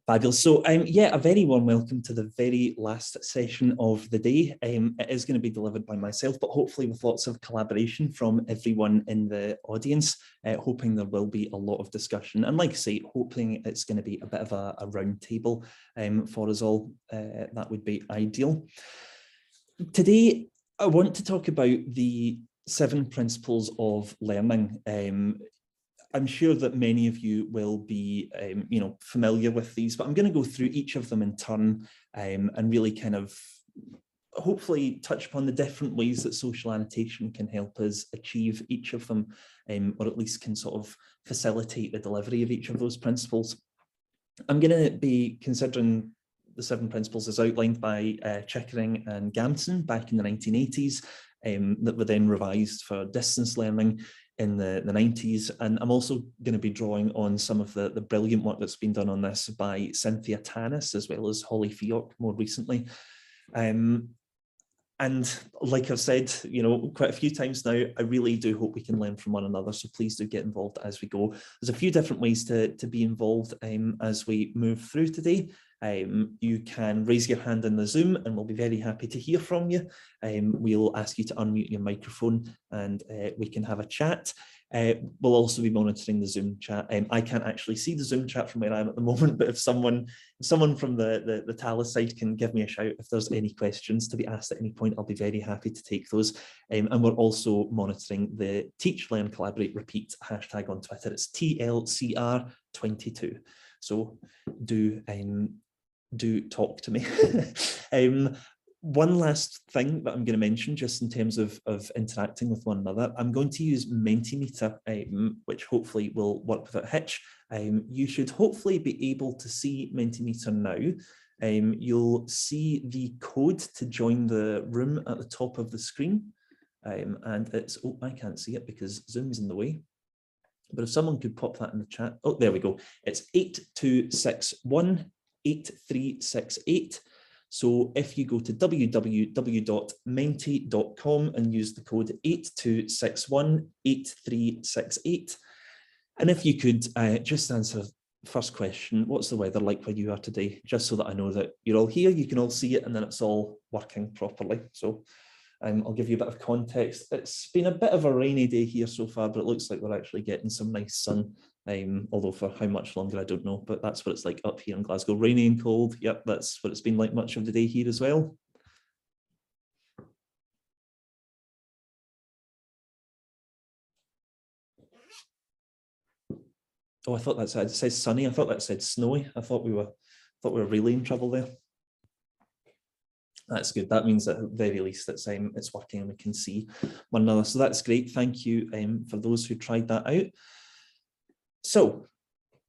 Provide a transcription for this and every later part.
Fabulous. So yeah, a very warm welcome to the very last session of the day. It is going to be delivered by myself, but hopefully with lots of collaboration from everyone in the audience, hoping there will be a lot of discussion. And like I say, hoping it's going to be a bit of a round table for us all. That would be ideal. Today, I want to talk about the 7 principles of learning. I'm sure that many of you will be, familiar with these, but I'm going to go through each of them in turn and really kind of hopefully touch upon the different ways that social annotation can help us achieve each of them, or at least can sort of facilitate the delivery of each of those principles. I'm going to be considering the 7 principles as outlined by Chickering and Gamson back in the 1980s, that were then revised for distance learning in the 90s. And I'm also going to be drawing on some of the brilliant work that's been done on this by Cynthia Tanis, as well as Holly Fiok more recently. And like I've said, quite a few times now, I really do hope we can learn from one another. So please do get involved as we go. There's a few different ways to be involved as we move through today. You can raise your hand in the Zoom and we'll be very happy to hear from you. We'll ask you to unmute your microphone and we can have a chat. We'll also be monitoring the Zoom chat. I can't actually see the Zoom chat from where I am at the moment, but if someone from the Talis side can give me a shout if there's any questions to be asked at any point, I'll be very happy to take those. And we're also monitoring the Teach, Learn, Collaborate, Repeat hashtag on Twitter. It's TLCR 22. So do talk to me. One last thing that I'm going to mention, just in terms of interacting with one another, I'm going to use Mentimeter, which hopefully will work without a hitch. You should hopefully be able to see Mentimeter now. You'll see the code to join the room at the top of the screen. And it's, oh, I can't see it because Zoom's in the way. But if someone could pop that in the chat. Oh, there we go. It's 8261-8368. So if you go to www.menti.com and use the code 8261-8368, and if you could just answer the first question, what's the weather like where you are today? Just so that I know that you're all here, you can all see it, and then it's all working properly. So I'll give you a bit of context. It's been a bit of a rainy day here so far, but it looks like we're actually getting some nice sun. Although for how much longer, I don't know, but that's what it's like up here in Glasgow. Rainy and cold. Yep, that's what it's been like much of the day here as well. Oh, I thought that said, it says sunny. I thought that said snowy. I thought we were really in trouble there. That's good. That means that at the very least it's working and we can see one another. So that's great. Thank you for those who tried that out. So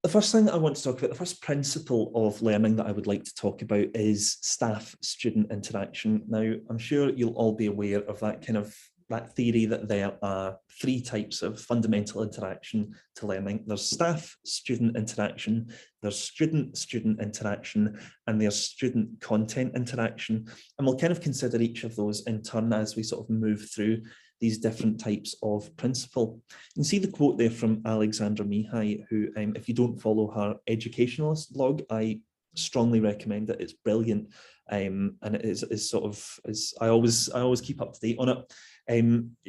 the first thing that I want to talk about, the first principle of learning that I would like to talk about is staff-student interaction. Now, I'm sure you'll all be aware of that theory that there are 3 types of fundamental interaction to learning. There's staff-student interaction, there's student-student interaction, and there's student content interaction. And we'll kind of consider each of those in turn as we sort of move through these different types of principle. You can see the quote there from Alexandra Mihai, who, if you don't follow her educationalist blog, I strongly recommend it. It's brilliant. And it is I always keep up to date on it.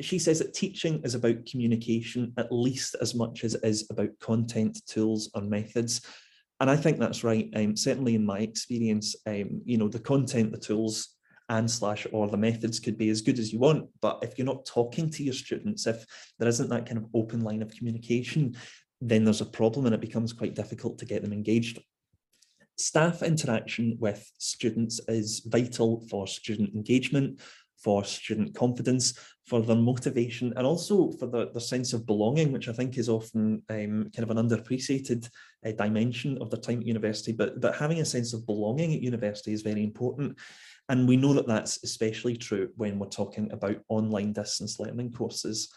She says that teaching is about communication at least as much as it is about content, tools, or methods. And I think that's right. Certainly in my experience, the content, the tools, or the methods could be as good as you want, but if you're not talking to your students, if there isn't that kind of open line of communication, then there's a problem and it becomes quite difficult to get them engaged. Staff interaction with students is vital for student engagement, for student confidence, for their motivation, and also for the sense of belonging, which I think is often kind of an underappreciated dimension of their time at university. But having a sense of belonging at university is very important. And we know that that's especially true when we're talking about online distance learning courses.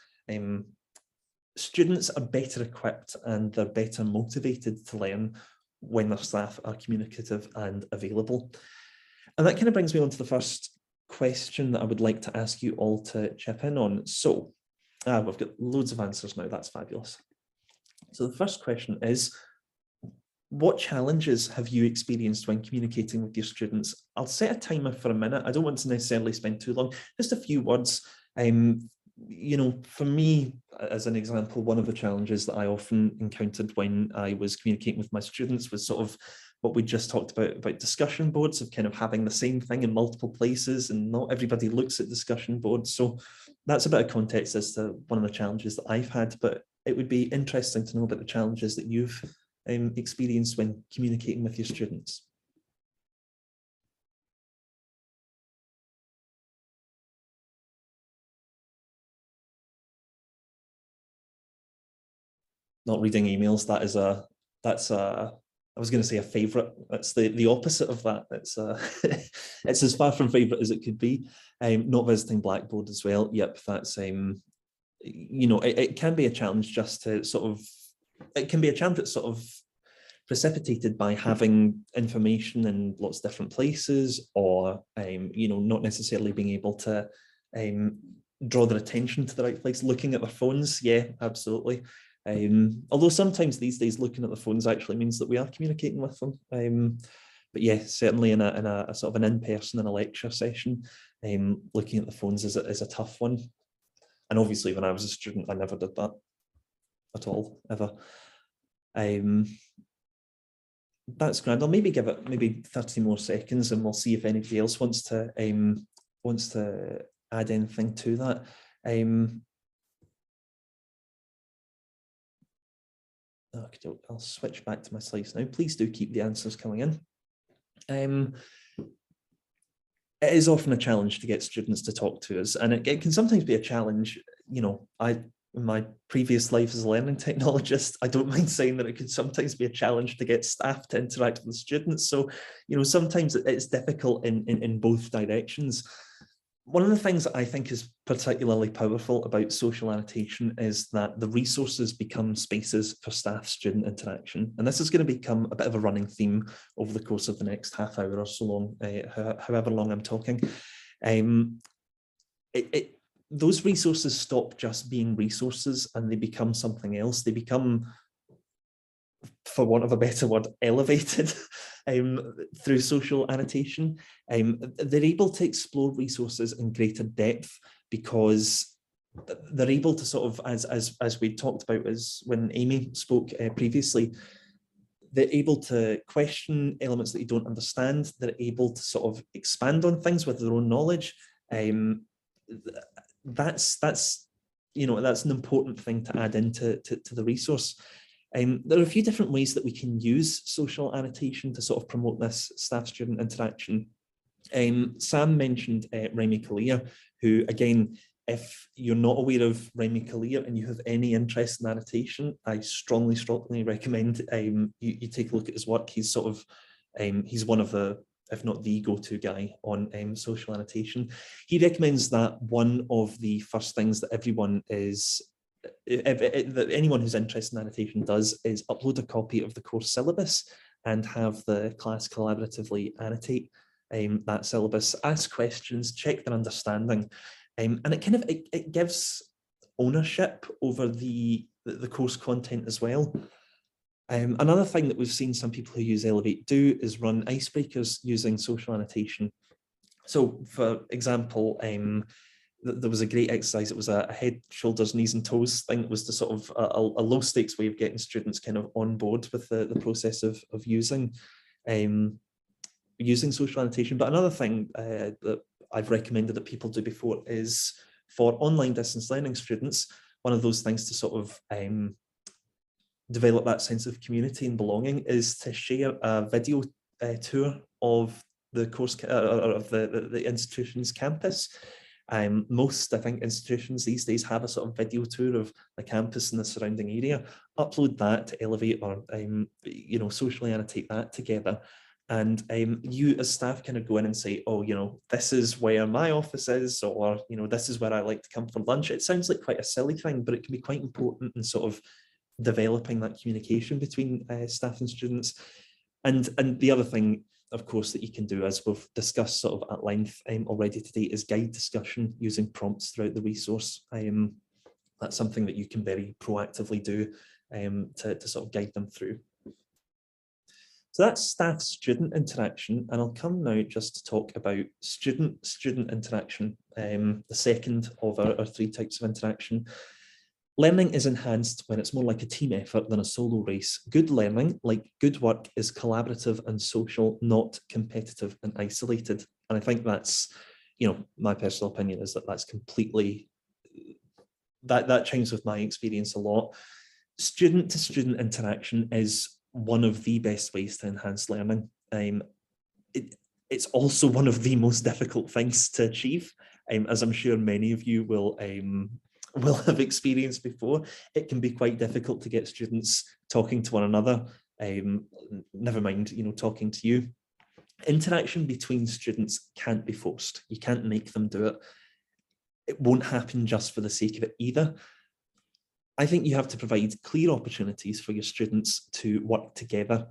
Students are better equipped and they're better motivated to learn when their staff are communicative and available. And that kind of brings me on to the first question that I would like to ask you all to chip in on. So we've got loads of answers now. That's fabulous. So the first question is, what challenges have you experienced when communicating with your students? I'll set a timer for a minute. I don't want to necessarily spend too long, just a few words. You know, for me, as an example, one of the challenges that I often encountered when I was communicating with my students was sort of what we just talked about discussion boards, of kind of having the same thing in multiple places, and not everybody looks at discussion boards. So that's a bit of context as to one of the challenges that I've had, but it would be interesting to know about the challenges that you've experienced when communicating with your students. Not reading emails, I was going to say a favorite. That's the opposite of that. It's as far from favorite as it could be. Not visiting Blackboard as well. Yep, that's you know, it can be a challenge just to sort of, it can be a challenge that's sort of precipitated by having information in lots of different places, or you know, not necessarily being able to draw their attention to the right place. Looking at their phones, yeah, absolutely. Although sometimes these days looking at the phones actually means that we are communicating with them. But yeah, certainly in a sort of an in-person, in a lecture session, looking at the phones is a tough one. And obviously when I was a student, I never did that at all, ever. That's grand. I'll maybe give it maybe 30 more seconds and we'll see if anybody else wants to add anything to that. I'll switch back to my slides now. Please do keep the answers coming in. It is often a challenge to get students to talk to us, and it can sometimes be a challenge. You know, in my previous life as a learning technologist, I don't mind saying that it can sometimes be a challenge to get staff to interact with students. So, you know, sometimes it's difficult in both directions. One of the things that I think is particularly powerful about social annotation is that the resources become spaces for staff-student interaction. And this is going to become a bit of a running theme over the course of the next half hour or so long, however long I'm talking. Those resources stop just being resources and they become something else. They become, for want of a better word, elevated through social annotation. They're able to explore resources in greater depth because they're able to sort of, as we talked about as when Amy spoke previously, they're able to question elements that you don't understand. They're able to sort of expand on things with their own knowledge. That's you know, that's an important thing to add into the resource. There are a few different ways that we can use social annotation to sort of promote this staff-student interaction. Sam mentioned Remy Kalia, who, again, if you're not aware of Remy Kalia and you have any interest in annotation, I strongly recommend you take a look at his work. He's sort of, he's one of the, if not the go-to guy on social annotation. He recommends that one of the first things that everyone is, that anyone who's interested in annotation does, is upload a copy of the course syllabus and have the class collaboratively annotate that syllabus, ask questions, check their understanding, and it kind of it gives ownership over the course content as well. Another thing that we've seen some people who use Elevate do is run icebreakers using social annotation. So, for example, there was a great exercise. It was a head, shoulders, knees and toes thing. It was the sort of a low stakes way of getting students kind of on board with the process of using social annotation. But another thing that I've recommended that people do before is for online distance learning students, one of those things to sort of develop that sense of community and belonging is to share a video tour of the course of the institution's campus. Most, I think, institutions these days have a sort of video tour of the campus and the surrounding area. Upload that to Elevate, or you know, socially annotate that together. And you as staff kind of go in and say, oh, you know, this is where my office is, or, you know, this is where I like to come for lunch. It sounds like quite a silly thing, but it can be quite important in sort of developing that communication between staff and students. And the other thing, of course, that you can do, as we've discussed sort of at length already today, is guide discussion using prompts throughout the resource. That's something that you can very proactively do to sort of guide them through. So that's staff-student interaction, and I'll come now just to talk about student-student interaction, the second of our three types of interaction. Learning is enhanced when it's more like a team effort than a solo race. Good learning, like good work, is collaborative and social, not competitive and isolated. And I think that's, my personal opinion is that that's completely, that chimes with my experience a lot. Student-to-student interaction is one of the best ways to enhance learning. It's also one of the most difficult things to achieve, as I'm sure many of you will have experienced before. It can be quite difficult to get students talking to one another, never mind, talking to you. Interaction between students can't be forced. You can't make them do it. It won't happen just for the sake of it either. I think you have to provide clear opportunities for your students to work together,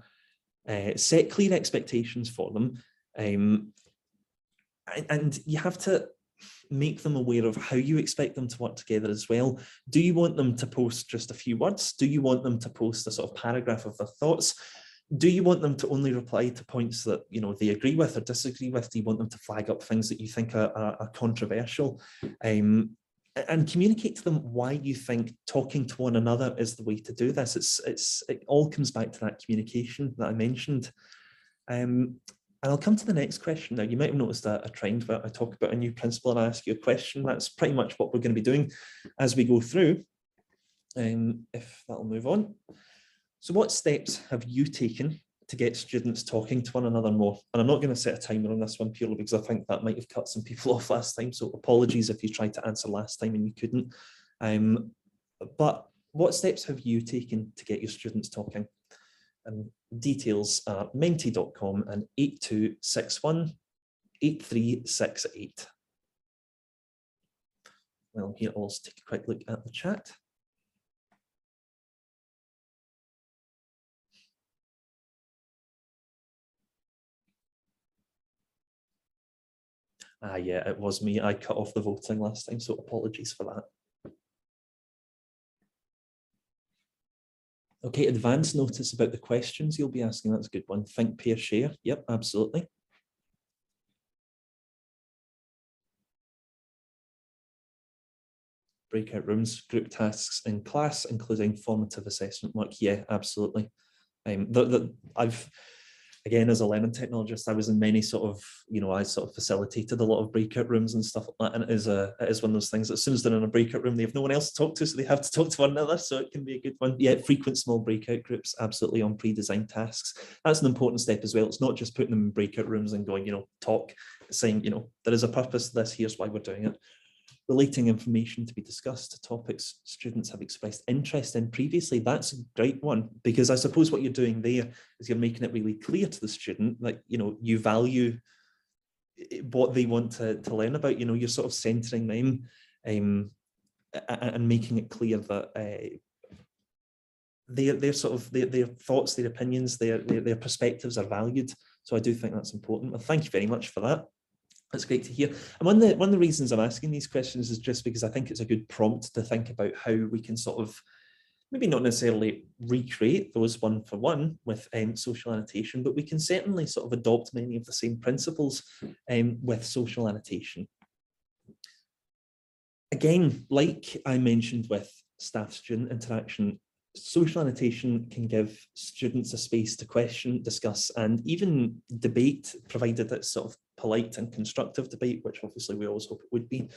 set clear expectations for them, and you have to make them aware of how you expect them to work together as well. Do you want them to post just a few words? Do you want them to post a sort of paragraph of their thoughts? Do you want them to only reply to points that they agree with or disagree with? Do you want them to flag up things that you think are controversial? And communicate to them why you think talking to one another is the way to do this. It all comes back to that communication that I mentioned. And I'll come to the next question now. You might have noticed a trend where I talk about a new principle and I ask you a question. That's pretty much what we're going to be doing as we go through. If that'll move on. So what steps have you taken to get students talking to one another more? And I'm not going to set a timer on this one purely because I think that might have cut some people off last time. So apologies if you tried to answer last time and you couldn't. But what steps have you taken to get your students talking? And details are menti.com and 8261 8368. Well, here I'll also take a quick look at the chat. Yeah, it was me. I cut off the voting last time, so apologies for that. Okay, advance notice about the questions you'll be asking. That's a good one. Think, pair, share. Yep, absolutely. Breakout rooms, group tasks in class, including formative assessment work. Yeah, absolutely. Again, as a learning technologist, I was in many sort of, I sort of facilitated a lot of breakout rooms and stuff like that. And it is one of those things that as soon as they're in a breakout room, they have no one else to talk to, so they have to talk to one another. So it can be a good one. Yeah, frequent small breakout groups, absolutely, on pre-designed tasks. That's an important step as well. It's not just putting them in breakout rooms and going, talk, saying, there is a purpose to this, here's why we're doing it. Relating information to be discussed to topics students have expressed interest in previously. That's a great one, because I suppose what you're doing there is you're making it really clear to the student that, you value what they want to learn about. You're sort of centering them and making it clear that their thoughts, their opinions, their perspectives are valued. So I do think that's important. Well, thank you very much for that. That's great to hear. And one of the reasons I'm asking these questions is just because I think it's a good prompt to think about how we can sort of, maybe not necessarily recreate those one-for-one with social annotation, but we can certainly sort of adopt many of the same principles with social annotation. Again, like I mentioned with staff-student interaction, social annotation can give students a space to question, discuss, and even debate, provided it's sort of polite and constructive debate, which obviously we always hope it would be.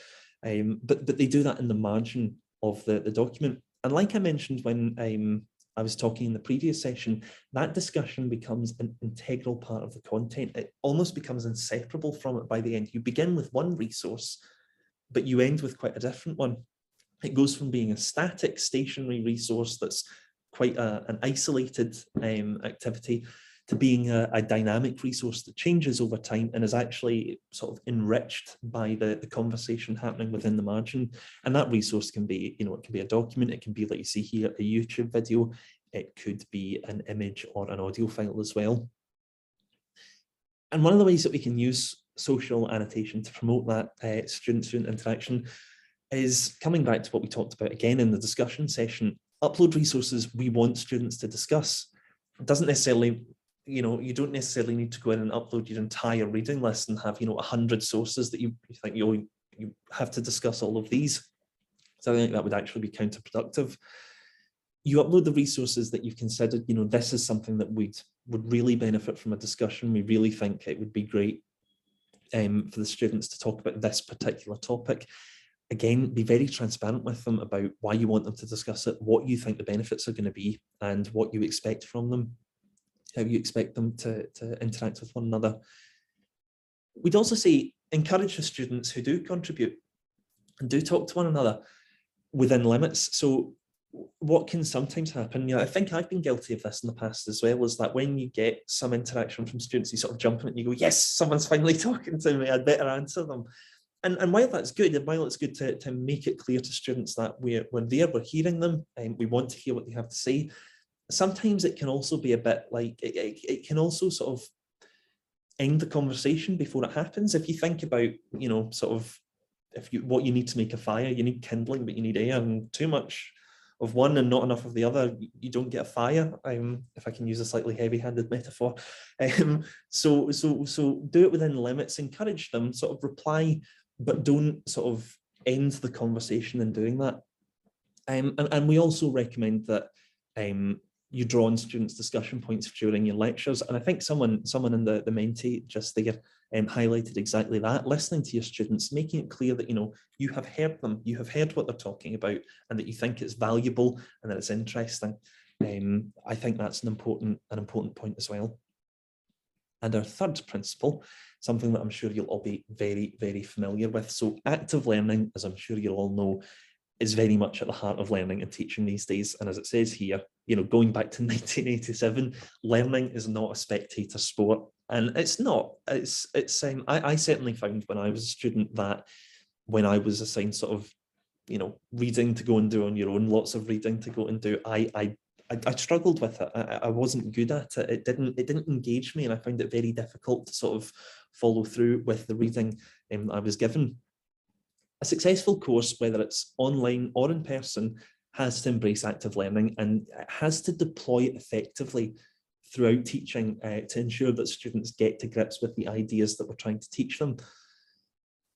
But they do that in the margin of the document. And like I mentioned when I was talking in the previous session, that discussion becomes an integral part of the content. It almost becomes inseparable from it by the end. You begin with one resource, but you end with quite a different one. It goes from being a static, stationary resource that's quite an isolated activity to being a dynamic resource that changes over time and is actually sort of enriched by the conversation happening within the margin. And that resource can be, it can be a document, it can be, like you see here, a YouTube video, it could be an image or an audio file as well. And one of the ways that we can use social annotation to promote that student-student interaction is coming back to what we talked about again in the discussion session. Upload resources we want students to discuss. It doesn't necessarily you don't necessarily need to go in and upload your entire reading list and have, 100 sources that you think you have to discuss all of these. So I think that would actually be counterproductive. You upload the resources that you've considered, this is something that would really benefit from a discussion. We really think it would be great for the students to talk about this particular topic. Again, be very transparent with them about why you want them to discuss it, what you think the benefits are going to be, and what you expect from them, how you expect them to interact with one another. We'd also say encourage the students who do contribute and do talk to one another within limits. So what can sometimes happen, I think I've been guilty of this in the past as well, is that when you get some interaction from students, you sort of jump in and you go, yes, someone's finally talking to me, I'd better answer them. And while that's good, and while it's good to make it clear to students that we're there, we're hearing them, and we want to hear what they have to say, sometimes it can also be a bit like, it can also sort of end the conversation before it happens. If you think about, sort of, what you need to make a fire, you need kindling, but you need air, and too much of one and not enough of the other, you don't get a fire, if I can use a slightly heavy-handed metaphor. So do it within limits, encourage them, sort of reply, but don't sort of end the conversation in doing that. And we also recommend that you draw on students' discussion points during your lectures. And I think someone in the Menti just there highlighted exactly that, listening to your students, making it clear that, you have heard them, you have heard what they're talking about, and that you think it's valuable and that it's interesting. I think that's an important point as well. And our third principle, something that I'm sure you'll all be very, very familiar with. So active learning, as I'm sure you'll all know, is very much at the heart of learning and teaching these days. And as it says here, going back to 1987, learning is not a spectator sport. And it's not. I certainly found when I was a student that when I was assigned sort of, reading to go and do on your own, lots of reading to go and do, I struggled with it. I wasn't good at it. It didn't engage me, and I found it very difficult to sort of follow through with the reading I was given. A successful course, whether it's online or in person, has to embrace active learning, and it has to deploy it effectively throughout teaching to ensure that students get to grips with the ideas that we're trying to teach them.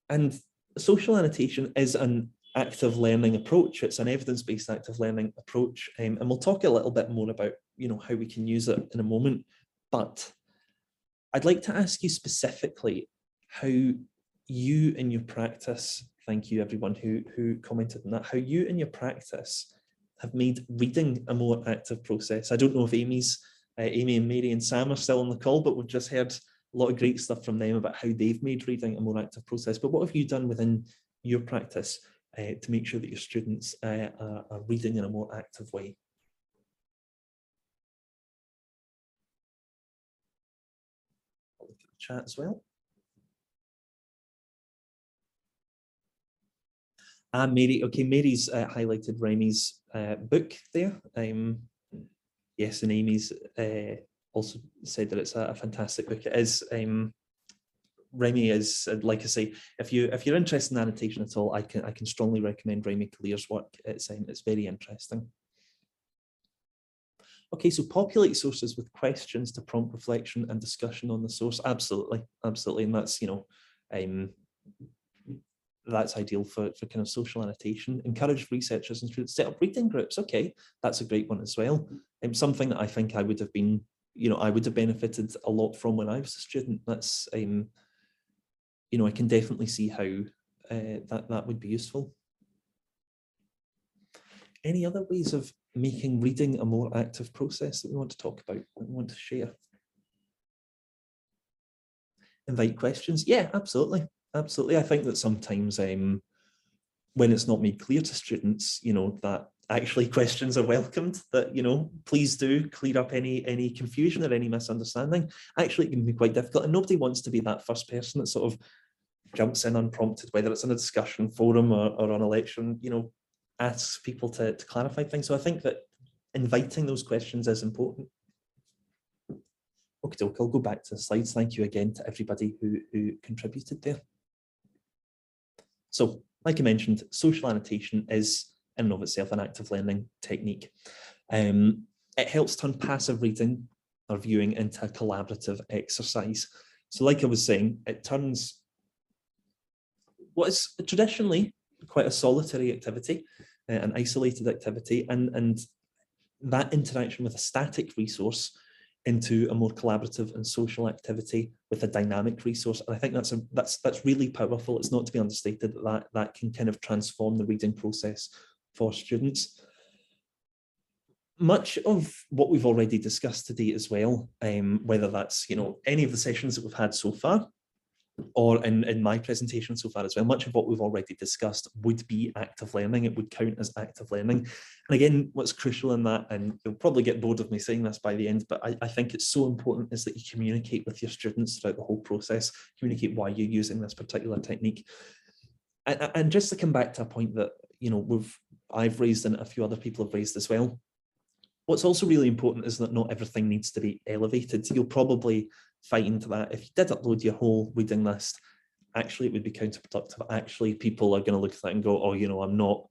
And social annotation is an active learning approach. It's an evidence-based active learning approach, and we'll talk a little bit more about how we can use it in a moment. But I'd like to ask you specifically how you in your practice, thank you everyone who commented on that, how you in your practice have made reading a more active process. I don't know if Amy and Mary and Sam are still on the call, but we've just heard a lot of great stuff from them about how they've made reading a more active process. But what have you done within your practice to make sure that your students are reading in a more active way? I'll look at the chat as well. Mary, okay, Mary's highlighted Remy's book there. Yes, and Amy's also said that it's a fantastic book. It is. Remy is, like I say, if you're interested in annotation at all, I can strongly recommend Remy Clear's work. It's very interesting. Okay, so populate sources with questions to prompt reflection and discussion on the source. Absolutely, and that's that's ideal for kind of social annotation. Encourage researchers and students to set up reading groups. Okay, that's a great one as well. Something that I think I would have been, I would have benefited a lot from when I was a student. That's I can definitely see how that would be useful. Any other ways of making reading a more active process that we want to talk about, that we want to share? Invite questions. Yeah, absolutely. Absolutely. I think that sometimes when it's not made clear to students, that actually questions are welcomed, that, please do clear up any confusion or any misunderstanding. Actually, it can be quite difficult, and nobody wants to be that first person that sort of jumps in unprompted, whether it's in a discussion forum or on a lecture, asks people to clarify things. So I think that inviting those questions is important. Okay, I'll go back to the slides. Thank you again to everybody who contributed there. So, like I mentioned, social annotation is in and of itself an active learning technique. It helps turn passive reading our viewing into a collaborative exercise. So like I was saying, it turns what is traditionally quite a solitary activity, an isolated activity, and that interaction with a static resource into a more collaborative and social activity with a dynamic resource. And I think that's really powerful. It's not to be understated that can kind of transform the reading process for students. Much of what we've already discussed today as well, whether that's any of the sessions that we've had so far, or in my presentation so far as well, much of what we've already discussed would be active learning. It would count as active learning. And again, what's crucial in that, and you'll probably get bored of me saying this by the end, but I think it's so important, is that you communicate with your students throughout the whole process, communicate why you're using this particular technique. And just to come back to a point that I've raised and a few other people have raised as well, what's also really important is that not everything needs to be elevated. You'll probably find that if you did upload your whole reading list, actually it would be counterproductive. Actually, people are going to look at that and go, oh, I'm not,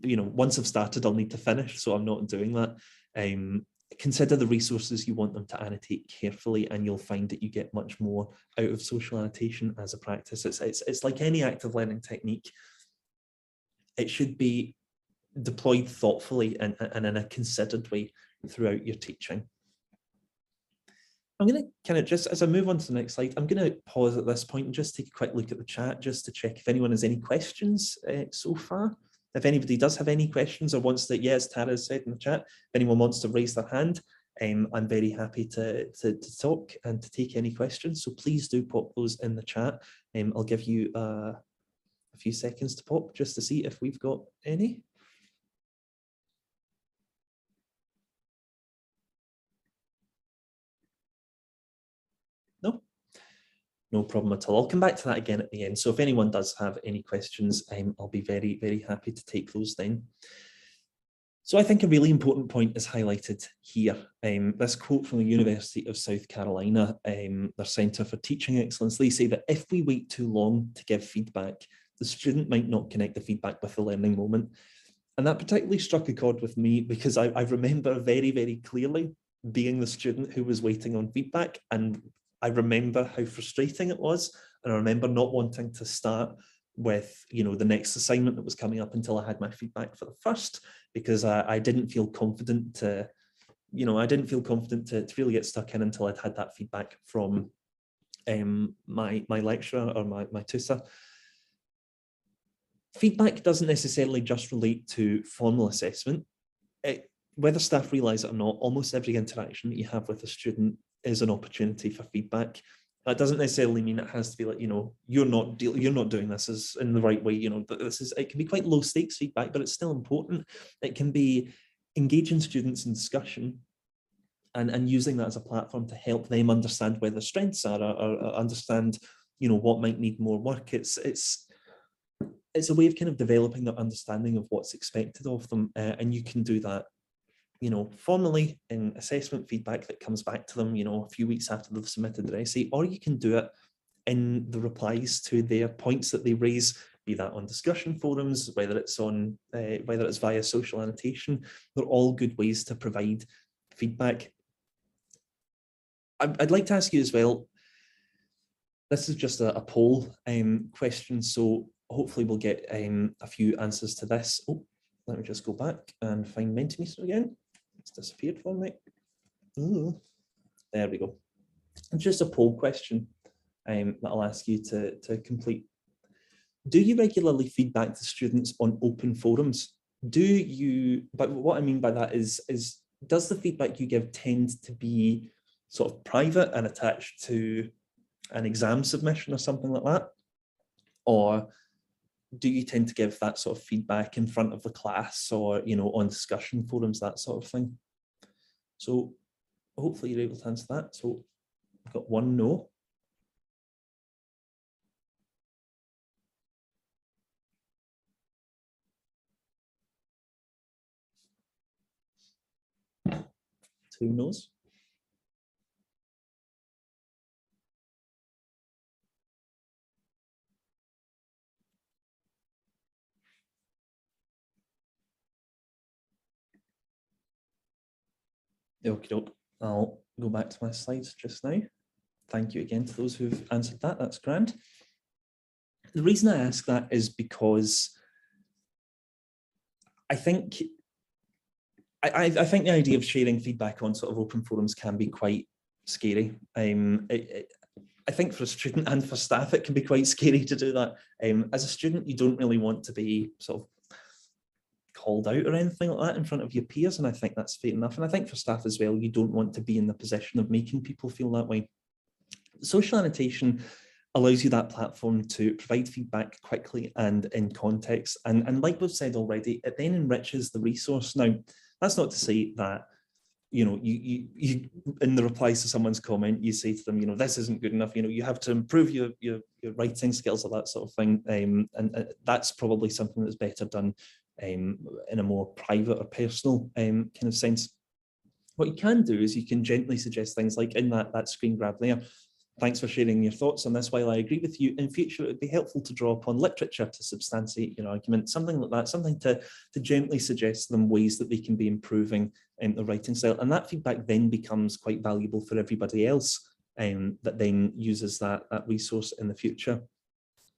once I've started, I'll need to finish, so I'm not doing that. Consider the resources you want them to annotate carefully, and you'll find that you get much more out of social annotation as a practice. It's like any active learning technique. It should be deployed thoughtfully and in a considered way throughout your teaching. I'm going to kind of just, as I move on to the next slide, I'm going to pause at this point and just take a quick look at the chat just to check if anyone has any questions so far. If anybody does have any questions or wants to, yes, Tara said in the chat, if anyone wants to raise their hand, I'm very happy to talk and to take any questions. So please do pop those in the chat. I'll give you a few seconds to pop just to see if we've got any. No problem at all. I'll come back to that again at the end. So if anyone does have any questions, I'll be very, very happy to take those then. So I think a really important point is highlighted here. This quote from the University of South Carolina, their Centre for Teaching Excellence, they say that if we wait too long to give feedback, the student might not connect the feedback with the learning moment. And that particularly struck a chord with me because I remember very, very clearly being the student who was waiting on feedback, and I remember how frustrating it was, and I remember not wanting to start with the next assignment that was coming up until I had my feedback for the first, because I didn't feel confident to really get stuck in until I'd had that feedback from my lecturer or my tutor. Feedback doesn't necessarily just relate to formal assessment. Whether staff realise it or not, almost every interaction that you have with a student is an opportunity for feedback. That doesn't necessarily mean it has to be like, you're not doing this as in the right way. It can be quite low stakes feedback, but it's still important. It can be engaging students in discussion and using that as a platform to help them understand where their strengths are or understand, what might need more work. It's a way of kind of developing their understanding of what's expected of them, and you can do that formally in assessment feedback that comes back to them, a few weeks after they've submitted their essay, or you can do it in the replies to their points that they raise, be that on discussion forums, whether it's via social annotation. They're all good ways to provide feedback. I'd like to ask you as well, this is just a poll question, so hopefully we'll get a few answers to this. Oh, let me just go back and find Mentimeter again. It's disappeared from me. Ooh, there we go. It's just a poll question that I'll ask you to complete. Do you regularly feedback to students on open forums? But what I mean by that is does the feedback you give tend to be sort of private and attached to an exam submission or something like that? Or do you tend to give that sort of feedback in front of the class or, on discussion forums, that sort of thing? So hopefully you're able to answer that. So I've got one no. Two no's. Okie doke. I'll go back to my slides just now. Thank you again to those who've answered that. That's grand. The reason I ask that is because I think I think the idea of sharing feedback on sort of open forums can be quite scary. I think for a student and for staff, it can be quite scary to do that. As a student, you don't really want to be sort of called out or anything like that in front of your peers, and I think that's fair enough. And I think for staff as well, you don't want to be in the position of making people feel that way. Social annotation allows you that platform to provide feedback quickly and in context. And like we've said already, it then enriches the resource. Now, that's not to say that, you know, you in the replies to someone's comment, you say to them, you know, this isn't good enough, you know, you have to improve your writing skills or that sort of thing. And that's probably something that's better done in a more private or personal kind of sense. What you can do is you can gently suggest things like in that screen grab there, thanks for sharing your thoughts on this. While I agree with you, in future it would be helpful to draw upon literature to substantiate your argument, something like that, something to gently suggest to them ways that they can be improving the writing style. And that feedback then becomes quite valuable for everybody else that then uses that resource in the future.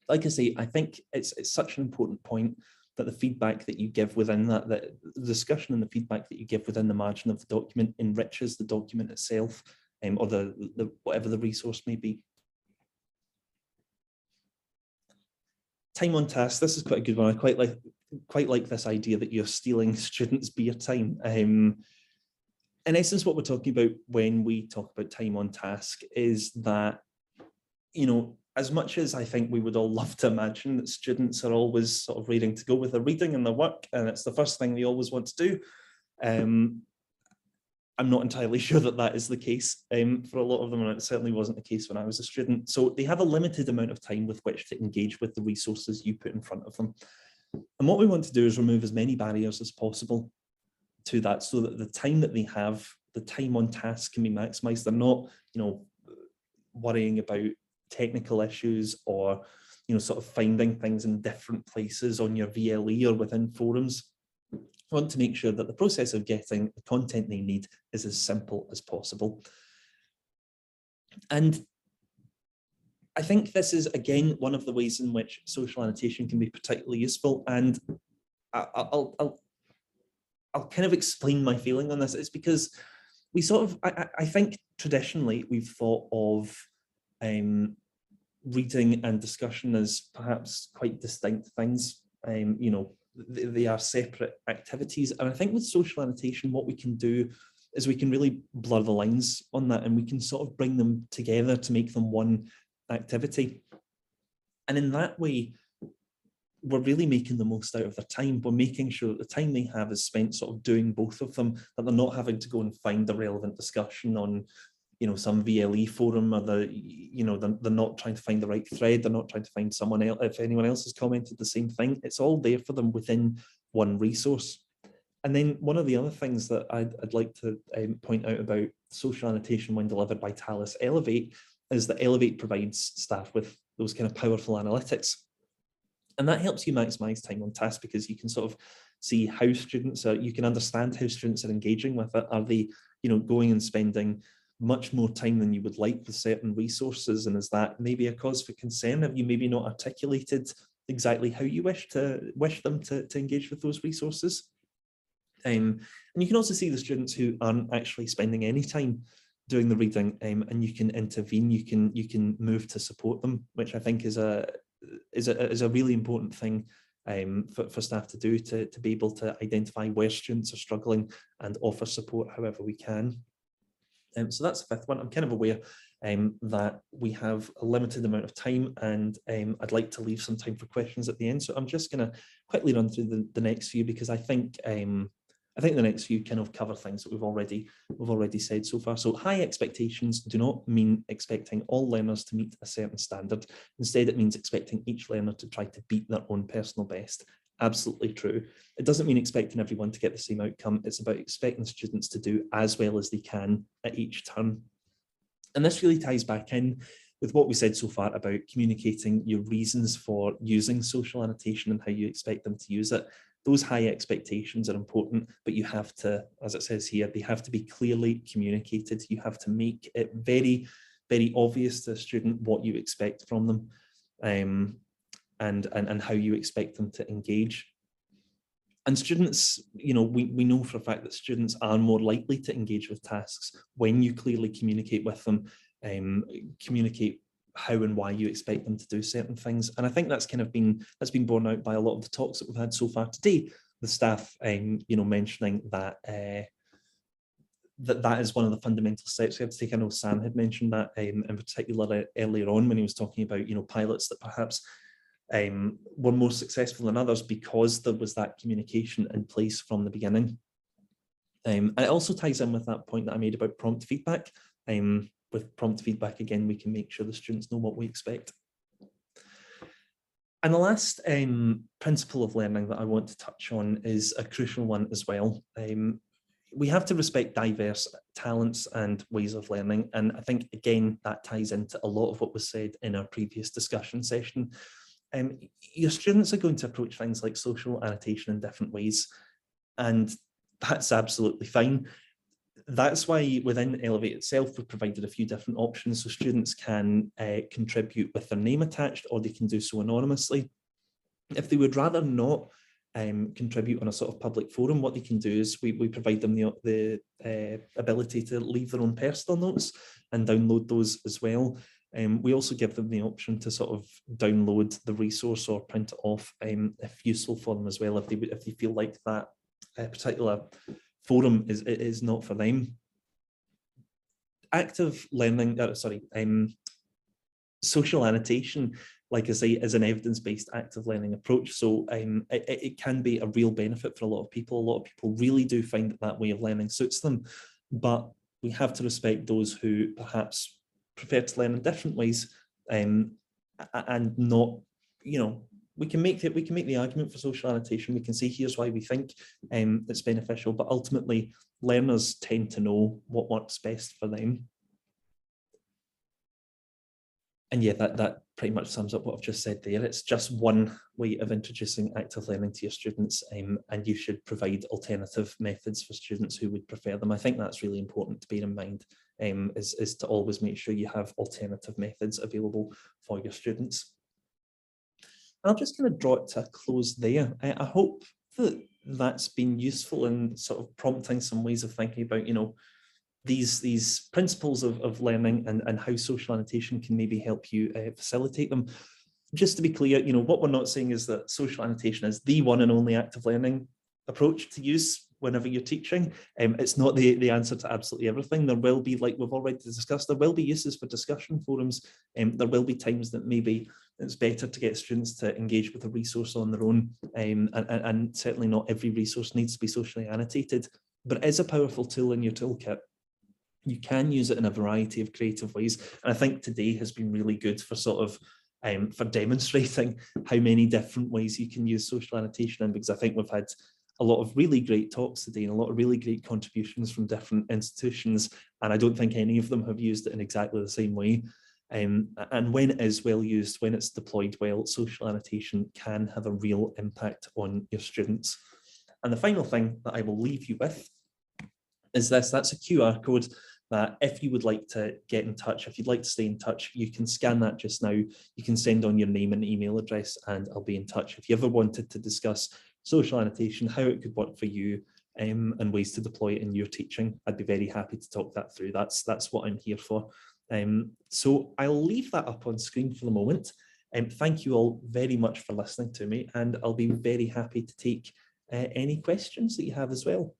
Like I say, I think it's such an important point that the feedback that you give within that the discussion and the feedback that you give within the margin of the document enriches the document itself. Or the whatever the resource may be. Time on task. This is quite a good one. I quite like this idea that you're stealing students' beer time. In essence, what we're talking about when we talk about time on task is that, you know, as much as I think we would all love to imagine that students are always sort of ready to go with their reading and their work, and it's the first thing they always want to do, I'm not entirely sure that that is the case for a lot of them, and it certainly wasn't the case when I was a student. So they have a limited amount of time with which to engage with the resources you put in front of them. And what we want to do is remove as many barriers as possible to that, so that the time that they have, the time on task, can be maximized. They're not, you know, worrying about technical issues or, you know, sort of finding things in different places on your VLE or within forums. I want to make sure that the process of getting the content they need is as simple as possible. And I think this is, again, one of the ways in which social annotation can be particularly useful. And I'll kind of explain my feeling on this. It's because we sort of, I think traditionally we've thought of reading and discussion as perhaps quite distinct things. You know, they are separate activities. And I think with social annotation, what we can do is we can really blur the lines on that, and we can sort of bring them together to make them one activity. And in that way, we're really making the most out of their time. We're making sure that the time they have is spent sort of doing both of them, that they're not having to go and find the relevant discussion on, you know, some VLE forum, or they're not trying to find the right thread. They're not trying to find someone else, if anyone else has commented the same thing. It's all there for them within one resource. And then one of the other things that I'd like to point out about social annotation when delivered by Talis Elevate is that Elevate provides staff with those kind of powerful analytics. And that helps you maximize time on task, because you can sort of see how students are, you can understand how students are engaging with it. Are they, you know, going and spending much more time than you would like with certain resources? And is that maybe a cause for concern? Have you maybe not articulated exactly how you wish them to engage with those resources? And you can also see the students who aren't actually spending any time doing the reading, and you can intervene, you can move to support them, which I think is a really important thing for staff to do, to be able to identify where students are struggling and offer support however we can. So that's the fifth one. I'm kind of aware that we have a limited amount of time, and I'd like to leave some time for questions at the end. So I'm just going to quickly run through the next few, because I think the next few kind of cover things that we've already said so far. So high expectations do not mean expecting all learners to meet a certain standard. Instead, it means expecting each learner to try to beat their own personal best. Absolutely true. It doesn't mean expecting everyone to get the same outcome. It's about expecting students to do as well as they can at each turn. And this really ties back in with what we said so far about communicating your reasons for using social annotation and how you expect them to use it. those high expectations are important, but you have to, as it says here, they have to be clearly communicated. You have to make it very, very obvious to the student what you expect from them, and how you expect them to engage. And students, we know for a fact that students are more likely to engage with tasks when you clearly communicate with them, communicate how and why you expect them to do certain things. And I think that's been borne out by a lot of the talks that we've had so far today. The staff, mentioning that that is one of the fundamental steps we have to take. I know Sam had mentioned that in particular earlier on when he was talking about pilots that perhaps were more successful than others because there was that communication in place from the beginning. And it also ties in with that point that I made about prompt feedback. With prompt feedback, again, we can make sure the students know what we expect. And the last principle of learning that I want to touch on is a crucial one as well. We have to respect diverse talents and ways of learning. And I think, again, that ties into a lot of what was said in our previous discussion session. Your students are going to approach things like social annotation in different ways, and that's absolutely fine. That's why within Elevate itself, we've provided a few different options so students can contribute with their name attached, or they can do so anonymously. If they would rather not contribute on a sort of public forum, what they can do is we provide them the ability to leave their own personal notes and download those as well. We also give them the option to sort of download the resource or print it off if useful for them as well, if they feel like that particular forum is not for them. Active learning, social annotation, like I say, is an evidence-based active learning approach. So it can be a real benefit for a lot of people. A lot of people really do find that way of learning suits them, but we have to respect those who perhaps prefer to learn in different ways, and not, we can make the argument for social annotation. We can say here's why we think it's beneficial, but ultimately learners tend to know what works best for them. And yeah, that pretty much sums up what I've just said there. It's just one way of introducing active learning to your students, and you should provide alternative methods for students who would prefer them. I think that's really important to bear in mind, is to always make sure you have alternative methods available for your students. I'll just kind of draw it to a close there. I hope that that's been useful in sort of prompting some ways of thinking about, these principles of learning and how social annotation can maybe help you facilitate them. Just to be clear, what we're not saying is that social annotation is the one and only active learning approach to use whenever you're teaching. It's not the answer to absolutely everything. There will be, like we've already discussed, there will be uses for discussion forums. There will be times that maybe it's better to get students to engage with a resource on their own, and certainly not every resource needs to be socially annotated, but it is a powerful tool in your toolkit. You can use it in a variety of creative ways. And I think today has been really good for sort of for demonstrating how many different ways you can use social annotation in, because I think we've had a lot of really great talks today and a lot of really great contributions from different institutions, and I don't think any of them have used it in exactly the same way. And when it is well used, when it's deployed well, social annotation can have a real impact on your students. And the final thing that I will leave you with is this. That's a QR code that if you would like to get in touch, if you'd like to stay in touch, you can scan that just now. You can send on your name and email address and I'll be in touch. If you ever wanted to discuss social annotation, how it could work for you, and ways to deploy it in your teaching, I'd be very happy to talk that through. That's what I'm here for. So I'll leave that up on screen for the moment. Thank you all very much for listening to me, and I'll be very happy to take any questions that you have as well.